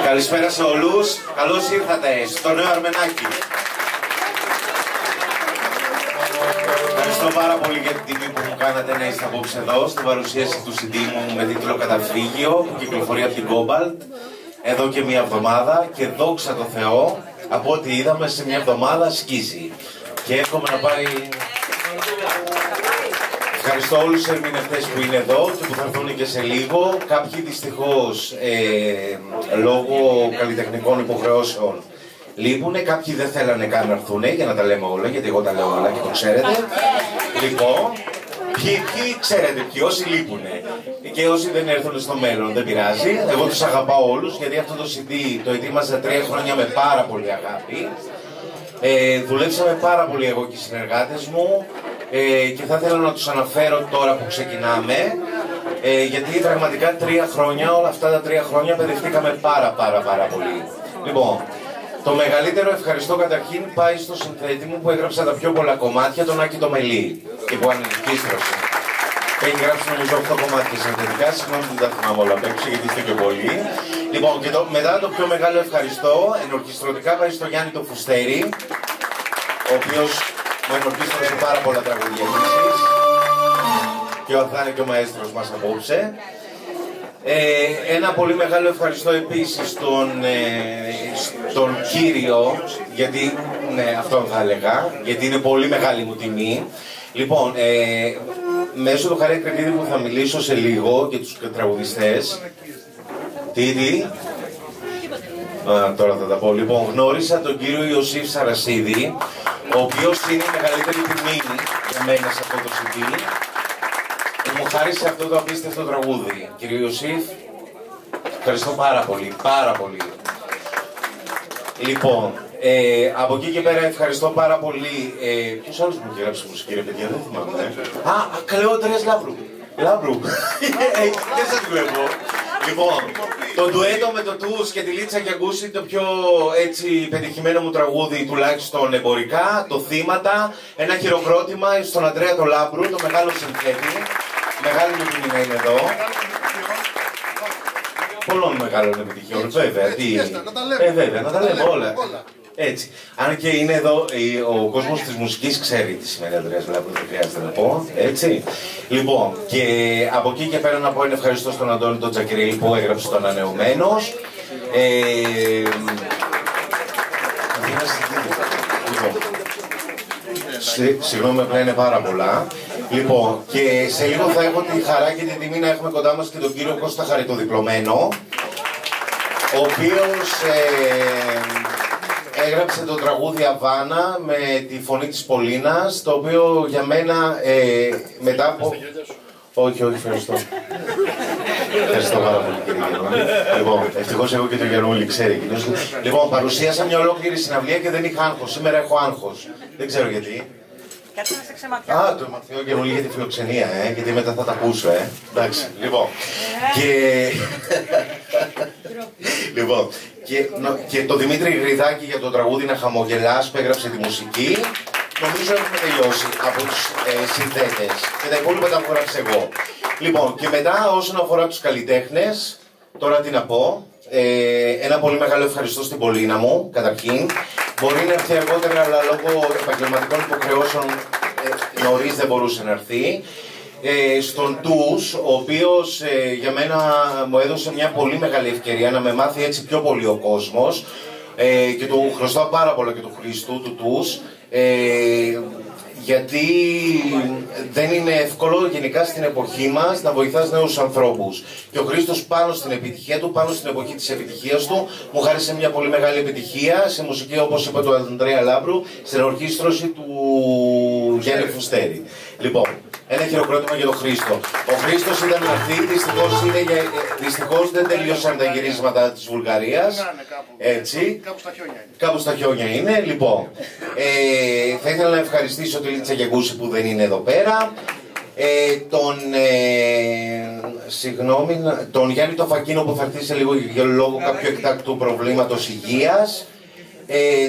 Καλησπέρα σε όλους. Καλώς ήρθατε στο νέο Αρμενάκι. Ευχαριστώ πάρα πολύ για την τιμή που μου κάνατε να είστε απόψε εδώ στην παρουσίαση του CD μου με τίτλο Καταφύγιο που κυκλοφορεί από την Cobalt εδώ και μια εβδομάδα και δόξα τω Θεώ από ό,τι είδαμε σε μια εβδομάδα σκίζει και εύχομαι να πάει. Ευχαριστώ όλους τους ερμηνευτές που είναι εδώ και που θα έρθουν και σε λίγο. Κάποιοι δυστυχώς λόγω καλλιτεχνικών υποχρεώσεων λείπουνε, κάποιοι δεν θέλανε καν να έρθουνε για να τα λέμε όλα, γιατί εγώ τα λέω όλα και το ξέρετε. Λοιπόν, ποιοι ξέρετε, ποιοι όσοι λείπουνε και όσοι δεν έρθουν στο μέλλον, δεν πειράζει. Εγώ τους αγαπάω όλους, γιατί αυτό το CD το ετοίμαζα 3 χρόνια με πάρα πολύ αγάπη. Δουλέψαμε πάρα πολύ εγώ και οι συνεργάτες μου και θα ήθελα να τους αναφέρω τώρα που ξεκινάμε, γιατί πραγματικά 3 χρόνια, όλα αυτά τα 3 χρόνια παιδευτήκαμε πάρα πολύ. Λοιπόν, το μεγαλύτερο ευχαριστώ καταρχήν πάει στο συνθέτη μου που έγραψα τα πιο πολλά κομμάτια, τον Άκη το Μελή, και που ανελκύστρωσε. Έχει γράψει νομίζω 8 κομμάτια συνθετικά, συγγνώμη δεν τα θυμάμαι όλα απ' έξω γιατί είστε και πολλοί. Λοιπόν, και μετά το πιο μεγάλο ευχαριστώ ενορχιστρωτικά πάει στο Γιάννη το Φουστέρη, ο οποίος μου ενορχίστρωσε πάρα πολλά τραγούδια επίσης και θα είναι και ο μαέστρος μας απόψε. Ένα πολύ μεγάλο ευχαριστώ επίσης στον κύριο, γιατί ναι, αυτό θα έλεγα, γιατί είναι πολύ μεγάλη μου τιμή. Λοιπόν, μέσω του Χαρή Κρετίδη που θα μιλήσω σε λίγο και τους τραγουδιστές. Τι. Τώρα θα τα πω. Λοιπόν, γνώρισα τον κύριο Ιωσήφ Σαρασίδη, ο οποίος είναι η μεγαλύτερη τιμή για μένα σε αυτό το CD, που μου χάρισε αυτό το απίστευτο τραγούδι. Κύριε Ιωσήφ, ευχαριστώ πάρα πολύ. Λοιπόν, από εκεί και πέρα ευχαριστώ πάρα πολύ. Ποιος άλλος μου έχει γράψει μουσική, ρε παιδιά, δεν θυμάμαι. Κλεότερες Λάμπρου. Δεν σας βλέπω. Λοιπόν, το ντουέτο με το Τους και τη Λίτσα Γιαγκούση, το πιο έτσι πετυχημένο μου τραγούδι, τουλάχιστον εμπορικά, το Θύματα, ένα χειροκρότημα στον Αντρέα το Λάμπρου, το μεγάλο συνθέτη. Μεγάλη μου τιμή να είναι εδώ. Πολλών μεγάλων επιτυχιών, βέβαια. Βέβαια, να τα λέμε όλα. Έτσι. Αν και είναι εδώ, ο κόσμος της μουσικής ξέρει τι σημαίνει Αντρέας Λάμπρου, δεν χρειάζεται να πω. Έτσι. Λοιπόν, και από εκεί και πέρα να πω ένα ευχαριστώ στον Αντώνη τον Τζακυρίλη που έγραψε το Ανανεωμένος. Συγγνώμη, απλά είναι πάρα πολλά. Λοιπόν, και σε λίγο θα έχω τη χαρά και την τιμή να έχουμε κοντά μας και τον κύριο Κώστα Χαριτοδιπλωμένο, ο οποίος έγραψε το τραγούδι Αβάνα με τη φωνή της Πολίνας, το οποίο για μένα μετά από... Όχι, ευχαριστώ. Ευχαριστώ πάρα πολύ κύριε Γιαννούλη. Λοιπόν, ευτυχώς εγώ και τον Γιαννούλη ξέρει. Λοιπόν, παρουσίασα μια ολόκληρη συναυλία και δεν είχα άγχος. Σήμερα έχω άγχος. Δεν ξέρω γιατί. Κάτσε να σε ξεματιάσω. Το Μαθαίο Γιαννούλη για τη φιλοξενία, γιατί μετά θα τα ακούσω, Εντάξει, λοιπόν. Λοιπόν, και το Δημήτρη Γριδάκη για το τραγούδι Να Χαμογελάς που έγραψε τη μουσική. Νομίζω έχουμε τελειώσει από τους συνθέτες και τα υπόλοιπα τα έχω γράψει εγώ. Λοιπόν, και μετά όσον αφορά τους καλλιτέχνες, τώρα τι να πω, ένα πολύ μεγάλο ευχαριστώ στην Πολίνα μου, καταρχήν. Μπορεί να έρθει αργότερα, αλλά λόγω επαγγελματικών υποχρεώσεων νωρίς δεν μπορούσε να έρθει. Στον Τους, ο οποίος για μένα μου έδωσε μια πολύ μεγάλη ευκαιρία να με μάθει έτσι πιο πολύ ο κόσμος και του χρωστάω πάρα πολλά και του Χρήστου, του Τους, γιατί δεν είναι εύκολο γενικά στην εποχή μας να βοηθάς νέους ανθρώπους. Και ο Χρήστος πάνω στην επιτυχία του, πάνω στην εποχή της επιτυχίας του, μου χάρισε μια πολύ μεγάλη επιτυχία σε μουσική, όπως είπε του Ανδρέα Λάμπρου, στην ορχήστρωση του Γιάννη Φουστέρη. Λοιπόν, ένα χειροκρότημα για τον Χρήστο. Ο Χρήστος ήταν να έρθει, δυστυχώς δεν τελείωσαν τα γυρίσματα της Βουλγαρίας. Έτσι. Κάπου στα χιόνια είναι. Λοιπόν, θα ήθελα να ευχαριστήσω τη Λίτσα Γιαγκούση που δεν είναι εδώ πέρα. Τον Γιάννη το Φακίνο που θα έρθει σε λίγο για λόγω κάποιου εκτάκτου προβλήματος υγείας.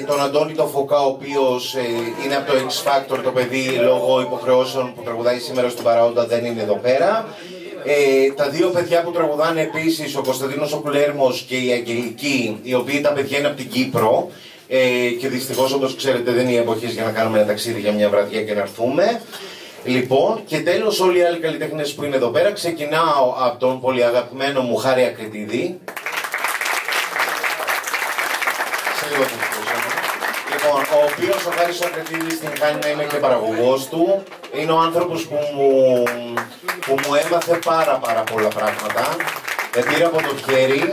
Τον Αντώνη το Φωκά, ο οποίος είναι από το X Factor το παιδί, λόγω υποχρεώσεων που τραγουδάει σήμερα στον Παραόντα δεν είναι εδώ πέρα. Τα δύο παιδιά που τραγουδάνε επίσης, ο Κωνσταντίνος ο Κουλέρμος και η Αγγελική, οι οποίοι τα παιδιά είναι από την Κύπρο και δυστυχώς, όπως ξέρετε, δεν είναι εποχής για να κάνουμε ένα ταξίδι για μια βραδιά και να έρθουμε. Λοιπόν, και τέλος όλοι οι άλλοι καλλιτέχνες που είναι εδώ πέρα. Ξεκινάω από τον πολύ αγαπημένο μου Χάρη Ακριτίδη. Λοιπόν, ο οποίος ο Χάρης Ακριτίδης την κάνει να είμαι και παραγωγός του. Είναι ο άνθρωπος που μου έμαθε πάρα πολλά πράγματα. Με πήρε από το χέρι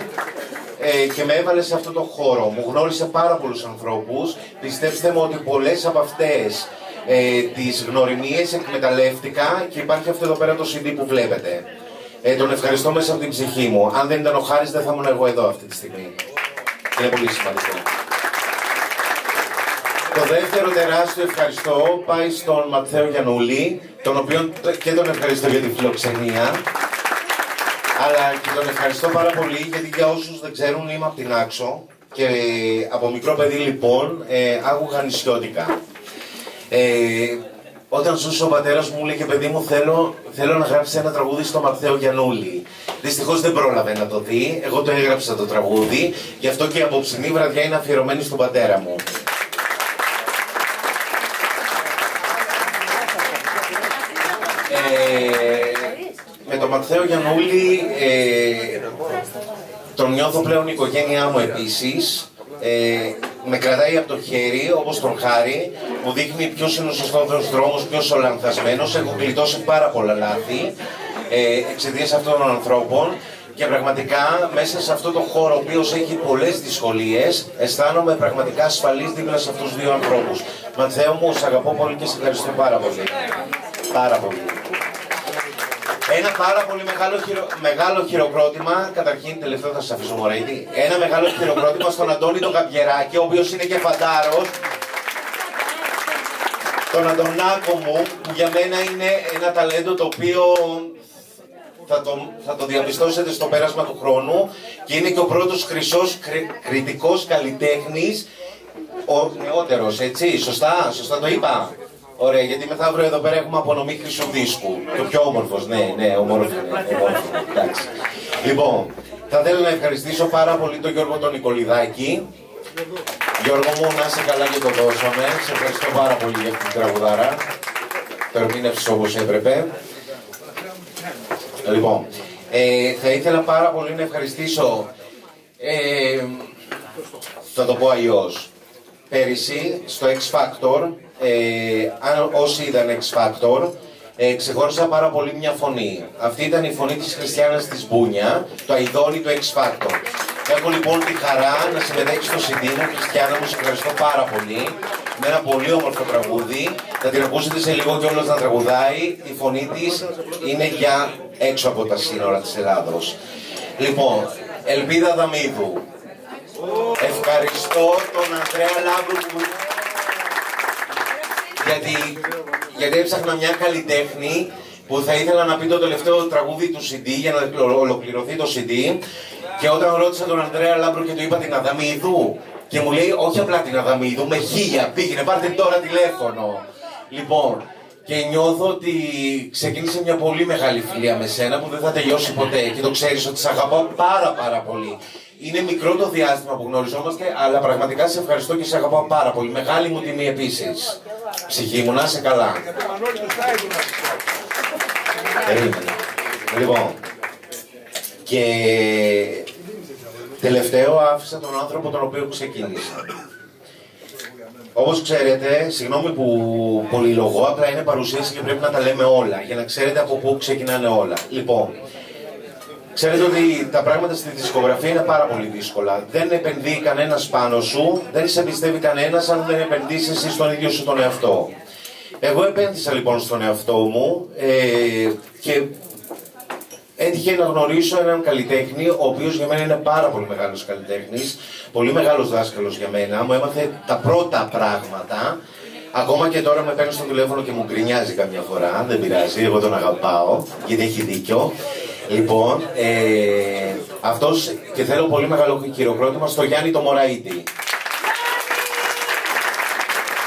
και με έβαλε σε αυτό το χώρο. Μου γνώρισε πάρα πολλούς ανθρώπους. Πιστέψτε μου ότι πολλές από αυτές τις γνωριμίες εκμεταλλεύτηκα και υπάρχει αυτό εδώ πέρα το CD που βλέπετε. Τον ευχαριστώ μέσα από την ψυχή μου. Αν δεν ήταν ο Χάρης δεν θα ήμουν εγώ εδώ αυτή τη στιγμή. Είναι πολύ σημαντικό. Το δεύτερο τεράστιο ευχαριστώ πάει στον Ματθαίο Γιαννούλη, τον οποίο και τον ευχαριστώ για τη φιλοξενία. Αλλά και τον ευχαριστώ πάρα πολύ γιατί για όσους δεν ξέρουν είμαι από την Άξο και από μικρό παιδί λοιπόν άκουγα νησιώτικα. Όταν ζούσε ο πατέρας μου λέει και παιδί μου θέλω να γράψεις ένα τραγούδι στο Ματθαίο Γιαννούλη. Δυστυχώς δεν πρόλαβε να το δει, εγώ το έγραψα το τραγούδι, γι' αυτό και η απόψινή βραδιά είναι αφιερωμένη στον πατέρα μου. Με τον Ματθαίο Γιαννούλη τον νιώθω πλέον η οικογένειά μου επίσης. Με κρατάει από το χέρι, όπως τον Χάρη, μου δείχνει ποιος είναι ο σωστός δρόμος, ποιος ο λανθασμένος. Έχω γλιτώσει πάρα πολλά λάθη εξαιτίας αυτών των ανθρώπων και πραγματικά μέσα σε αυτό το χώρο, ο οποίος έχει πολλές δυσκολίες, αισθάνομαι πραγματικά ασφαλής δίπλα σε αυτούς τους δύο ανθρώπους. Ματθαίο μου, σ' αγαπώ πολύ και σε ευχαριστώ πάρα πολύ. Πάρα πολύ. Ένα πάρα πολύ μεγάλο χειροκρότημα, καταρχήν τελευταίο θα σας αφήσω μωρέιτη, ένα μεγάλο χειροκρότημα στον Αντώνη τον Καπιεράκη, ο οποίος είναι και φαντάρος, τον Αντωνάκο μου, που για μένα είναι ένα ταλέντο το οποίο θα το διαπιστώσετε στο πέρασμα του χρόνου και είναι και ο πρώτος χρυσός κριτικός καλλιτέχνης, ο νεότερος, έτσι, σωστά το είπα. Ωραία, γιατί μεθαύριο εδώ πέρα έχουμε απονομή χρυσού δίσκου. Το πιο όμορφος, ναι, ομόρφο. Εντάξει. Λοιπόν, θα θέλω να ευχαριστήσω πάρα πολύ τον Γιώργο τον Νικολιδάκη. Γιώργο μου, να είσαι καλά και το δώσαμε. Σε ευχαριστώ πάρα πολύ για αυτή την τραγουδάρα. Το ερμήνευσες όπως έπρεπε. Λοιπόν, θα ήθελα πάρα πολύ να ευχαριστήσω. Θα το πω αλλιώς. Πέρυσι, στο X Factor, αν όσοι είδαν X Factor, ξεχώρισα πάρα πολύ μια φωνή. Αυτή ήταν η φωνή της Χριστιάνας της Μπούνια, το αηδόνι του X Factor. Έχω λοιπόν τη χαρά να συμμετέχει στο CD μου, Χριστιάνα μου, σε ευχαριστώ πάρα πολύ. Με ένα πολύ όμορφο τραγούδι, θα την ακούσετε σε λίγο κιόλας να τραγουδάει. Η φωνή της είναι για έξω από τα σύνορα της Ελλάδος. Λοιπόν, Ελπίδα Δαμίδου. Ευχαριστώ τον Ανδρέα Λάμπρου γιατί έψαχνα μια καλλιτέχνη που θα ήθελα να πει το τελευταίο τραγούδι του CD για να ολοκληρωθεί το CD και όταν ρώτησα τον Ανδρέα Λάμπρου και του είπα την Αδαμίδου και μου λέει όχι απλά την Αδαμίδου, με 1000 πήγαινε, πάρτε τώρα τηλέφωνο. Λοιπόν, και νιώθω ότι ξεκίνησε μια πολύ μεγάλη φιλία με σένα που δεν θα τελειώσει ποτέ και το ξέρεις ότι σε αγαπάω πάρα πολύ. Είναι μικρό το διάστημα που γνωριζόμαστε, αλλά πραγματικά σε ευχαριστώ και σε αγαπάω πάρα πολύ. Μεγάλη μου τιμή επίσης. Ψυχή μου, να είσαι καλά. Λοιπόν, και τελευταίο άφησα τον άνθρωπο τον οποίο ξεκίνησα. Όπως ξέρετε, συγγνώμη που πολυλογώ, απλά είναι παρουσίαση και πρέπει να τα λέμε όλα, για να ξέρετε από πού ξεκινάνε όλα. Λοιπόν, ξέρετε ότι τα πράγματα στη δισκογραφία είναι πάρα πολύ δύσκολα. Δεν επενδύει κανένας πάνω σου, δεν σε εμπιστεύει κανένας αν δεν επενδύσεις εσύ στον ίδιο σου τον εαυτό. Εγώ επένδυσα λοιπόν στον εαυτό μου και έτυχε να γνωρίσω έναν καλλιτέχνη, ο οποίος για μένα είναι πάρα πολύ μεγάλος καλλιτέχνης, πολύ μεγάλος δάσκαλος για μένα, μου έμαθε τα πρώτα πράγματα. Ακόμα και τώρα με παίρνει στο τηλέφωνο και μου γκρινιάζει καμιά φορά, δεν πειράζει, εγώ τον αγαπάω, γιατί έχει δίκιο. Λοιπόν, αυτός και θέλω πολύ μεγάλο χειροκρότημα στο Γιάννη το Μωραΐτη,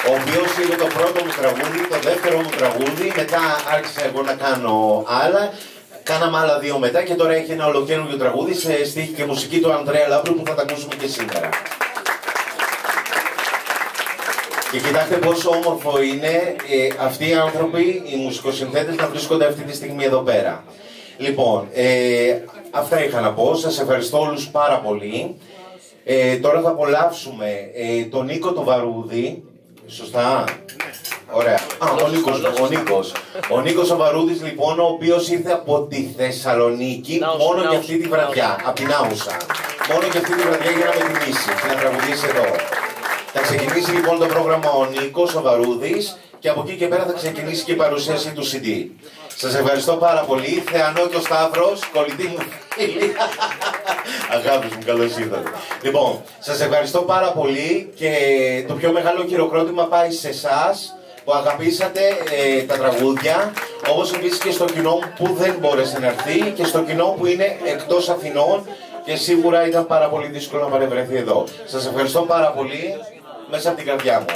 ο οποίος είναι το πρώτο μου τραγούδι, το δεύτερο μου τραγούδι, μετά άρχισα εγώ να κάνω άλλα. Κάναμε άλλα 2 μετά και τώρα έχει ένα ολοκαίρινο τραγούδι σε στίχη και μουσική του Ανδρέα Λάμπρου που θα τα ακούσουμε και σήμερα. Και κοιτάξτε πόσο όμορφο είναι αυτοί οι άνθρωποι, οι μουσικοσυνθέτες, να βρίσκονται αυτή τη στιγμή εδώ πέρα. Λοιπόν, αυτά είχα να πω. Σας ευχαριστώ όλους πάρα πολύ. Τώρα θα απολαύσουμε τον Νίκο τον Βαρούδη. Σωστά. Ωραία. Ο Νίκος ο Βαρούδης, λοιπόν, ο οποίος ήρθε από τη Θεσσαλονίκη μόνο για αυτή τη βραδιά. Από την Άουσα. Μόνο για αυτή τη βραδιά για να με τιμήσει και να τραγουδήσει εδώ. Θα ξεκινήσει λοιπόν το πρόγραμμα ο Νίκος ο Βαρούδης και από εκεί και πέρα θα ξεκινήσει και η παρουσίαση του CD. Σας ευχαριστώ πάρα πολύ. Θεανό και ο Σταύρος, κολλητή μου φίλη. Αγάπης μου, καλώς ήρθατε. Λοιπόν, σας ευχαριστώ πάρα πολύ και το πιο μεγάλο χειροκρότημα πάει σε εσάς που αγαπήσατε τα τραγούδια, όπως επίσης και στο κοινό που δεν μπόρεσε να έρθει και στο κοινό που είναι εκτός Αθηνών και σίγουρα ήταν πάρα πολύ δύσκολο να παρευρεθεί εδώ. Σας ευχαριστώ πάρα πολύ μέσα από την καρδιά μου.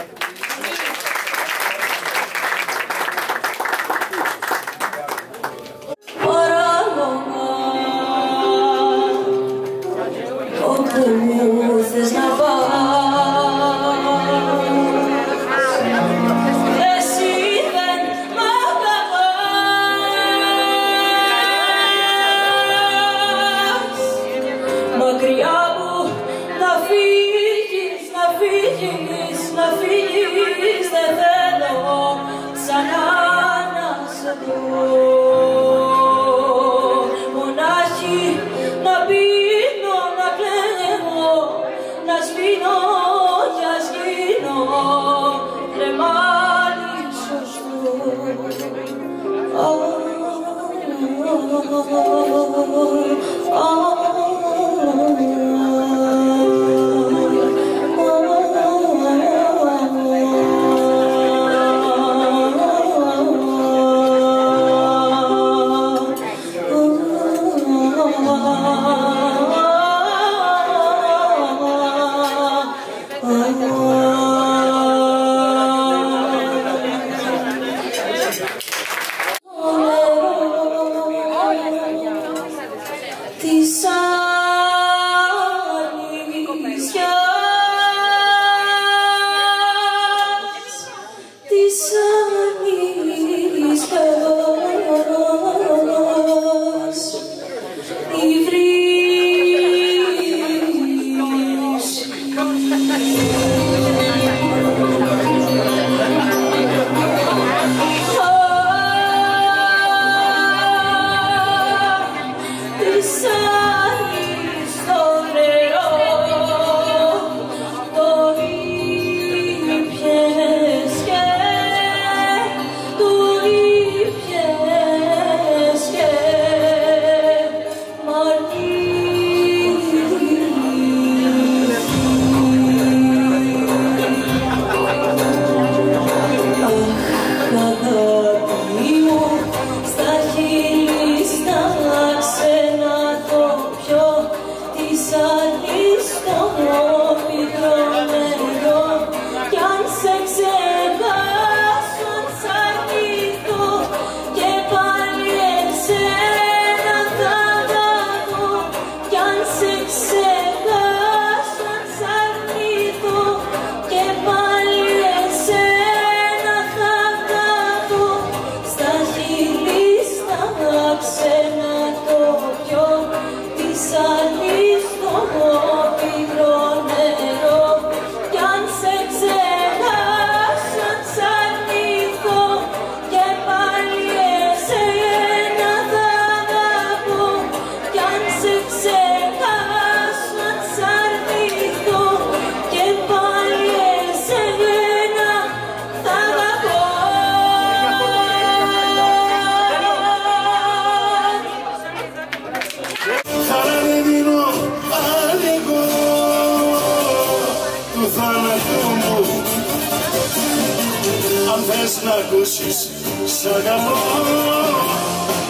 να ακούσεις, σ' αγαπώ.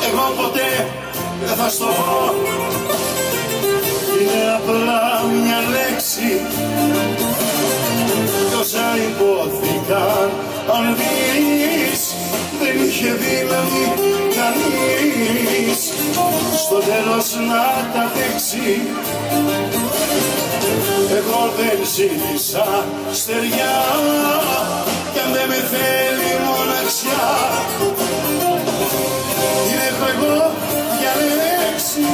Εγώ ποτέ δεν θα στο πω. Είναι απλά μια λέξη κι όσα υπόθηκαν. Αν δεις, δεν είχε δύναμη να κανείς στο τέλος να τα δείξει. Εγώ δεν ζήτησα στεριά κι αν δεν με θέλει μοναξιά την έχω εγώ διαλέξει.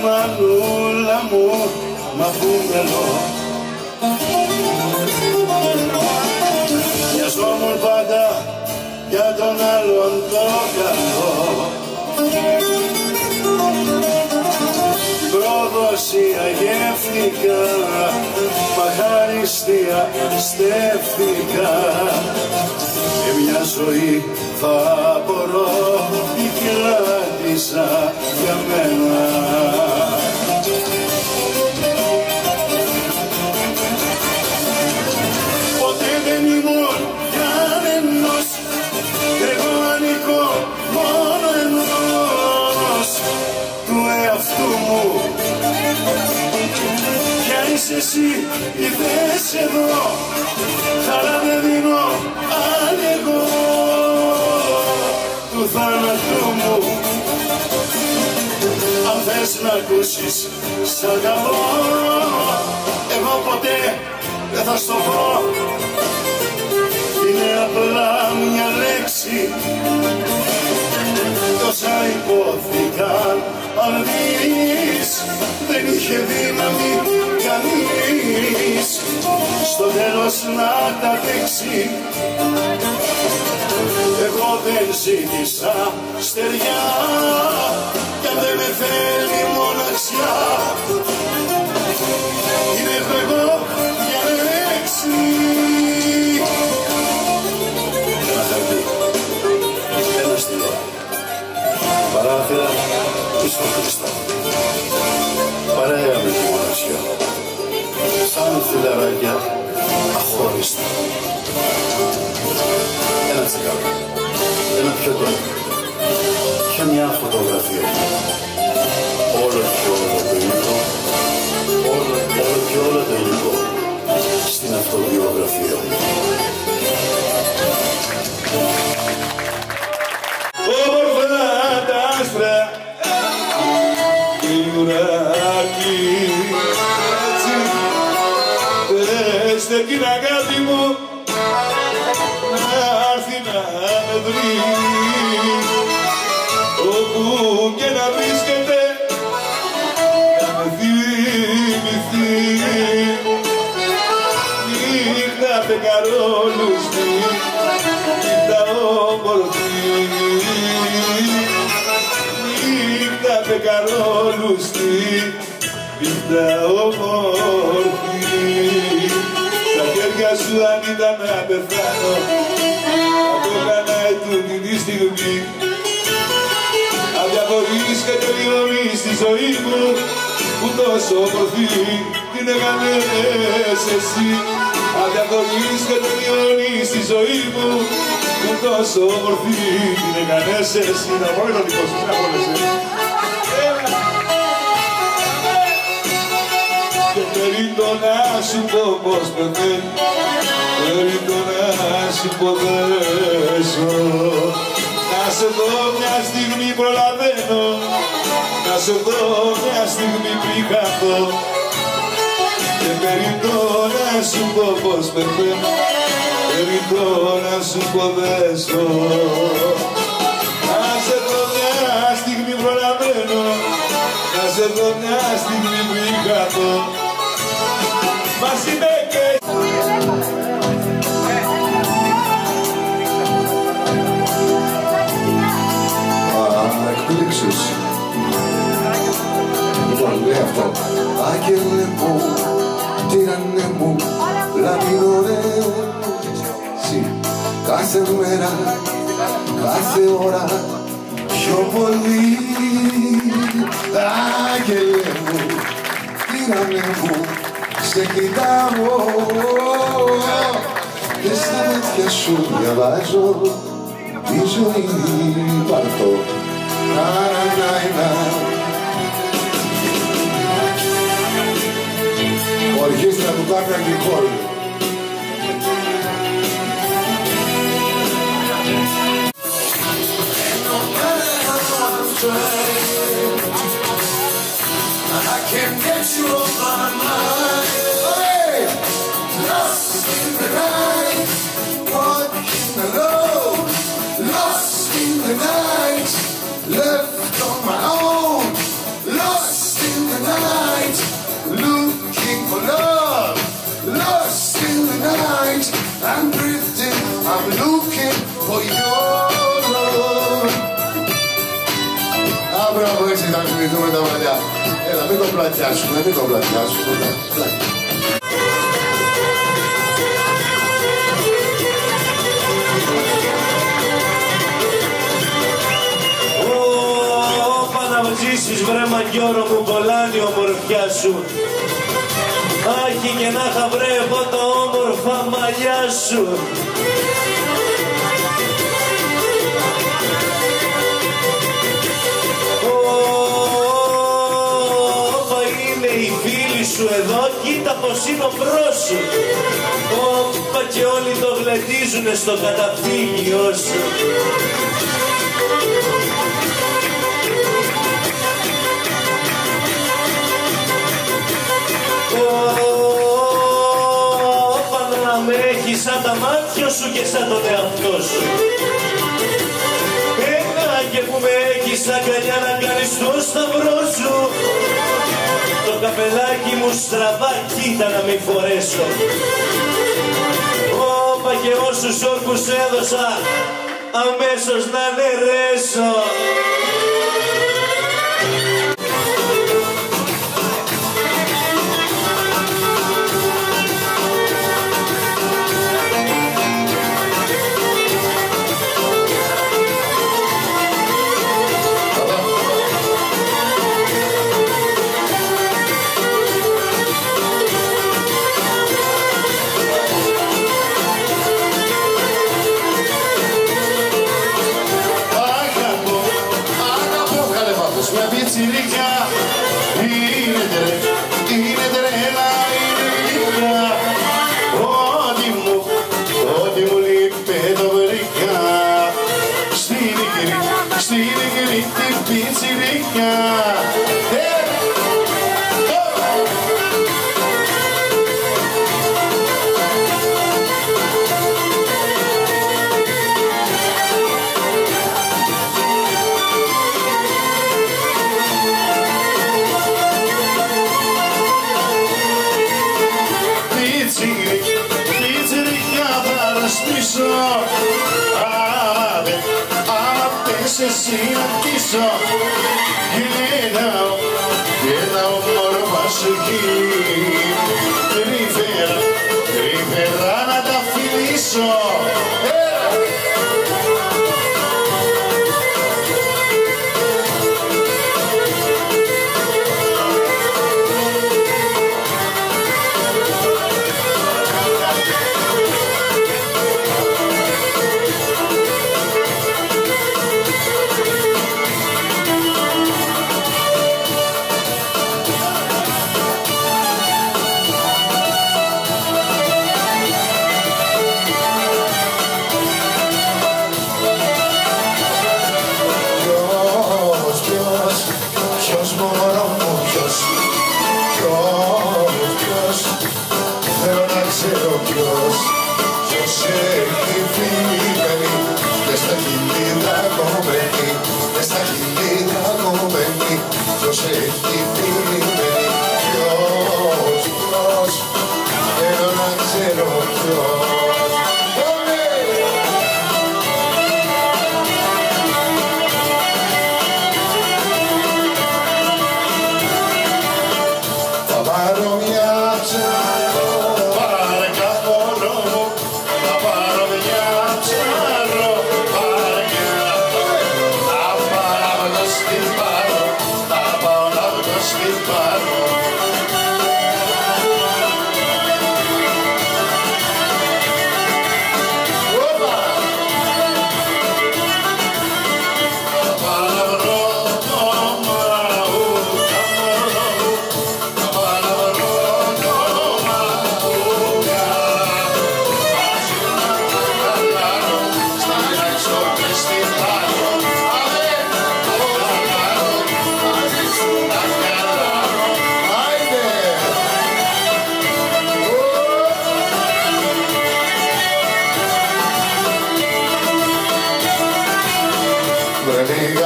Μανούλα μου, μα πού μελώ μοιαζόμουν πάντα για τον άλλον το καλό. Πρόδοσια γεύτηκα, μα χαριστία στέφτηκα και μια ζωή θα μπορώ τι κράτησα για μένα. Ποτέ δεν ήμουν κανένας, εγώ ανήκω μόνο ενός του εαυτού μου. Ποια είσαι εσύ, ήρθες εδώ, χαρά δεν δίνω αν εγώ του θάνατού μου. Αν θες να ακούσεις σ' αγαπώ, εγώ ποτέ δεν θα στο πω. Είναι απλά μια λέξη, τόσα υπόθηκαν αν δεις. Δεν είχε δύναμη κανείς στο τέλος να τα δείξει. Εγώ δεν ζήτησα στεριά κι αν δεν με θέλει μοναξιά την έχω εγώ διαλέξει. Ένα χαρτί, ένα στυλό, παράθυρα πίσω Χριστό, παρέα με τη μοναξιά, σαν φιλαράκια αχώριστα. Ένα τσιγάρο, ένα πιωτό και μια φωτογραφία. Όλο και όλο το υλικό, όλο και όλο το υλικό στην αυτοβιογραφία μου. Όμορφα τα άστρα και η ουράκι έτσι πέστε την αγάπη μου να έρθει να με βρει όπου και να βρίσκεται να με θυμηθεί. Νύχτα πεκαρόλουστη, νύχτα όμορφη, νύχτα πεκαρόλουστη, νύχτα όμορφη. Στα χέρια σου αν ήταν να πεθάνω θα το έκανα ετούτη τη στιγμή. Αν διαφορείς και τελειώνεις τη ζωή μου που τόσο όμορφη την έκανες εσύ. Αν διαφορείς και τελειώνεις τη ζωή μου που τόσο όμορφη την έκανες εσύ. Να πω το δικό σου, να πόνεσαι. Και περίτω να σου πω πως πεθαίνω, περίτω να σου πω δέσω. Να σε δω μια στιγμή προλαβαίνω, να σε δω μια στιγμή πριν χαθώ. Και περίτω να σου πω πως πεθαίνω, περίτω να σου πω δέσω. Να σε δω μια στιγμή προλαβαίνω, να σε δω μια στιγμή πριν χαθώ. Μας είπε και... Εκπλήξεις. Λοιπόν, λέει αυτό. Άγγελε μου, τύρανε μου, λαμινόρε. Κάθε μέρα, κάθε ώρα, πιο πολύ. Άγγελε μου, τύρανε μου, σε κοιτάω και στα μάτια σου διαβάζω η ζωή βαρτό. Ορχήστρα του Κάρτα Γκρικόλ. I can't get you off my mind. Hey! Lost in the night, walking alone. Lost in the night, left on my own. Lost in the night, looking for love. Lost in the night, I'm drifting, I'm looking for your love. Μπράβο, έτσι θα κουνηθούμε τα μαλλιά. Έλα, μην το πλατιάσουμε, μην το πλατιάσουμε. Όπα να ζήσεις βρε μαγιόρο μου, κολλάνει η ομορφιά σου. Άχι και να είχα βρε εγώ τα όμορφα μαλλιά σου. Σου εδώ, κοίτα πως είναι ο μπρος σου. Όπα και όλοι το γλεντίζουνε στο καταφύγιο σου. Όπα να με έχεις σαν τα μάτια σου και σαν τον εαυτό σου. Ένα και που με έχεις αγκαλιά να κάνεις το σταυρό σου. Το καπελάκι μου στραβά, κοίτα να μην φορέσω. Όπα και όσους όρκους έδωσα, αμέσως να νερέσω. Είναι τρέλα, είναι γλυκά. Ό,τι μου λείπε το βρήκα. Στην υγρή την πιτσιρίκια. Άμα πες εσύ να πτήσω, γυρνάω μόρφα σου εκεί. Τρυφερά να τα φιλήσω.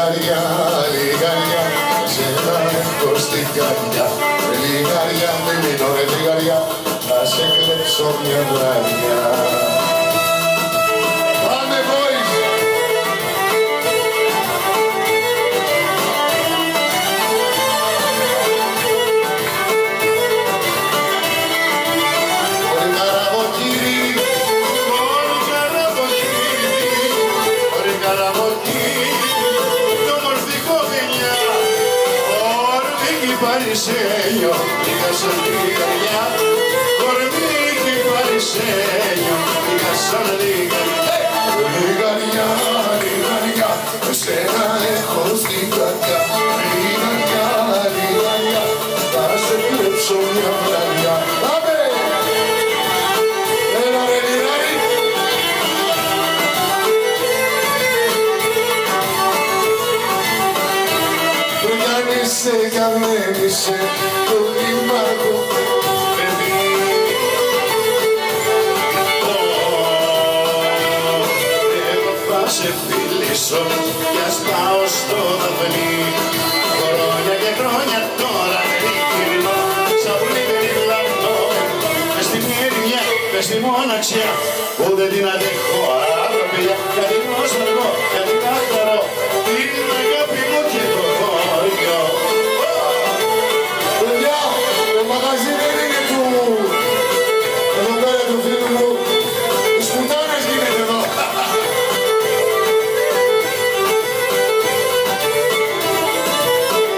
Λιγαριά, λιγαριά, σένα έχω στην καρδιά. Λιγαριά, μη μείνω ρε λιγαριά, θα σε κλέψω μια βραδιά. Πάμε boys! Ωρε καραβοκύρι, ωρε καραβοκύρι, ωρε καραβοκύρι, το μορφή κομμενιά, ορμίκι παρισένιο, λίγα σαν λιγαριά, ορμίκι παρισένιο, λίγα σαν λιγαριά. Λιγαριά, λιγαριά, εσένα έχω στην καρδιά. Λιγαριά, λιγαριά, θα σε κλέψω μια βραδιά. Πάμε! Έλα ρε λιγάρι! Το Γιάννησε, καμένησε, το λιμάκο παιδί. Εγώ θα σε φιλήσω κι ας πάω στο δαφνί. Χρόνια και χρόνια τώρα γυρνώ σαν πολύ περιλαμβάνω. Μες στη μυρμιά, μες στη μοναξιά που δεν την αντέχω άλλο πια. Γιατί γνώσω γιατί να χαρώ την αγάπη μου και το χωριό. Παιδιά, το μαγαζί δεν είναι του... Εδώ πέρα του φίλου μου, τους πουτάνες γίνεται εδώ.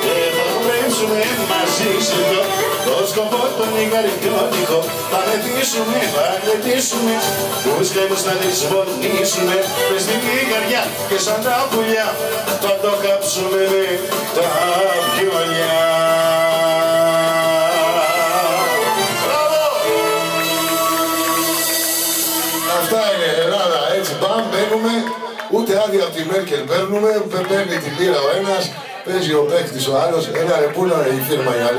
Και θα χορέψουμε μαζί σε δυο, το σκοπό τον λιγαριτιώτικο. Θα γλεντήσουμε, τους κλέμους θα δυσφωνήσουμε. Μες στην λιγαριά και σαν τα πουλιά θα το κάψουμε με τα βιολιά. Αυτά είναι Ελλάδα, έτσι πάμε, μπαίνουμε, ούτε άδεια από τη Μέρκελ παίρνουμε, παίρνει την πύρα ο ένας, παίζει ο παίκτης ο άλλος, ένα ρε πούλα η φίρμα η άλλη.